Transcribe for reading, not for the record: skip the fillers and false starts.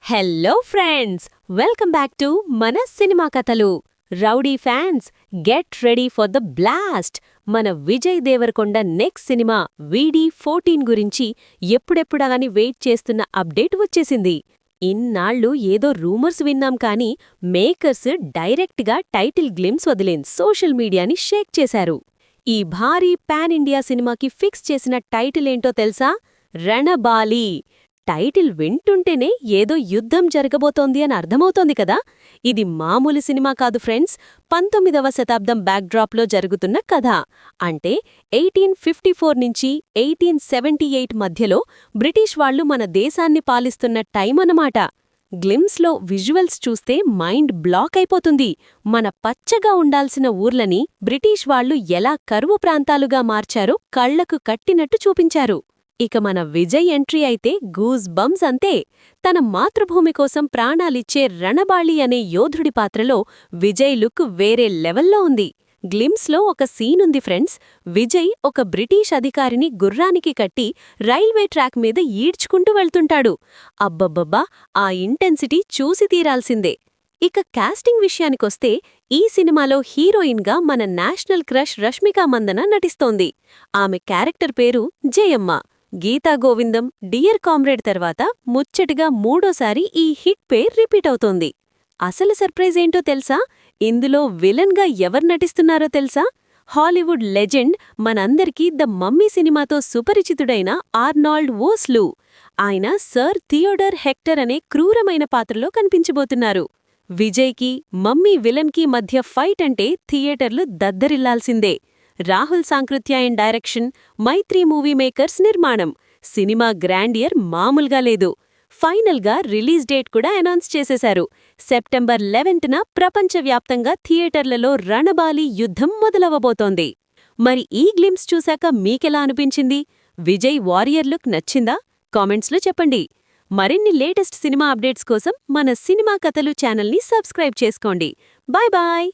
Hello friends, welcome back to మన cinema కథలు. Rowdy fans, get ready for the blast. మన Vijay Devarakonda next cinema VD14 గురించి ఎప్పుడెప్పుడాని wait చేస్తున్న update వచ్చేసింది. ఇన్నాళ్ళు ఏదో రూమర్స్ విన్నాం కానీ మేకర్స్ డైరెక్ట్గా టైటిల్ గ్లిమ్స్ వదిలేన్ సోషల్ మీడియాని షేక్ చేశారు. ఈ భారీ పాన్ ఇండియా సినిమాకి ఫిక్స్ చేసిన టైటిల్ ఏంటో తెలుసా? రణబాలి. టైటిల్ వింటుంటేనే ఏదో యుద్ధం జరగబోతోంది అని అర్థమవుతోంది కదా. ఇది మామూలు సినిమా కాదు ఫ్రెండ్స్, 19వ శతాబ్దం బ్యాక్డ్రాప్లో జరుగుతున్న కథ. అంటే 1854 నుంచి 1878 మధ్యలో బ్రిటిష్ వాళ్లు మన దేశాన్ని పాలిస్తున్న టైం అన్నమాట. గ్లిమ్స్లో విజువల్స్ చూస్తే మైండ్ బ్లాక్ అయిపోతుంది. మన పచ్చగా ఉండాల్సిన ఊర్లని బ్రిటిష్ వాళ్లు ఎలా కరువు ప్రాంతాలుగా మార్చారో కళ్లకు కట్టినట్టు చూపించారు. ఇక మన విజయ్ ఎంట్రీ అయితే గూస్ బంప్స్ అంతే. తన మాతృభూమి కోసం ప్రాణాలిచ్చే రణబాళి అనే యోధుడి పాత్రలో విజయ్ లుక్ వేరే లెవెల్లో ఉంది. గ్లిమ్స్లో ఒక సీనుంది ఫ్రెండ్స్. విజయ్ ఒక బ్రిటిష్ అధికారిని గుర్రానికి కట్టి రైల్వే ట్రాక్ మీద ఈడ్చుకుంటూ వెళ్తుంటాడు. అబ్బబ్బబ్బా, ఆ ఇంటెన్సిటీ చూసి తీరాల్సిందే. ఇక కాస్టింగ్ విషయానికొస్తే ఈ సినిమాలో హీరోయిన్గా మన నేషనల్ క్రష్ రష్మికా మందన నటిస్తోంది. ఆమె క్యారెక్టర్ పేరు జయమ్మ. గీతా గోవిందం, డియర్ కామ్రేడ్ తర్వాత ముచ్చటగా మూడోసారి ఈ హిట్ పేర్ రిపీట్ అవుతోంది. అసలు సర్ప్రైజ్ ఏంటో తెలుసా? ఇందులో విలన్గా ఎవరు నటిస్తున్నారో తెలుసా? హాలీవుడ్ లెజెండ్, మనందరికీ ద మమ్మీ సినిమాతో సుపరిచితుడైన ఆర్నాల్డ్ వోస్లూ. ఆయన సర్ థియోడర్ హెక్టర్ అనే క్రూరమైన పాత్రలో కనిపించబోతున్నారు. విజయ్కి, మమ్మీ విలన్కి మధ్య ఫైట్ అంటే థియేటర్లు దద్దరిల్లాల్సిందే. రాహుల్ సాంకృత్యాయన్ డైరెక్షన్, మైత్రి మూవీ మేకర్స్ నిర్మాణం. సినిమా గ్రాండియర్ మామూలుగా లేదు. ఫైనల్గా రిలీజ్ డేట్ కూడా అనౌన్స్ చేసేశారు. సెప్టెంబర్ 11న ప్రపంచవ్యాప్తంగా థియేటర్లలో రణబాలి యుద్ధం మొదలవబోతోంది. మరి ఈ గ్లిమ్స్ చూశాక మీకెలా అనిపించింది? విజయ్ వారియర్ లుక్ నచ్చిందా? కామెంట్స్లో చెప్పండి. మరిన్ని లేటెస్ట్ సినిమా అప్డేట్స్ కోసం మన సినిమా కథలు ఛానల్ని సబ్స్క్రైబ్ చేసుకోండి. Bye bye.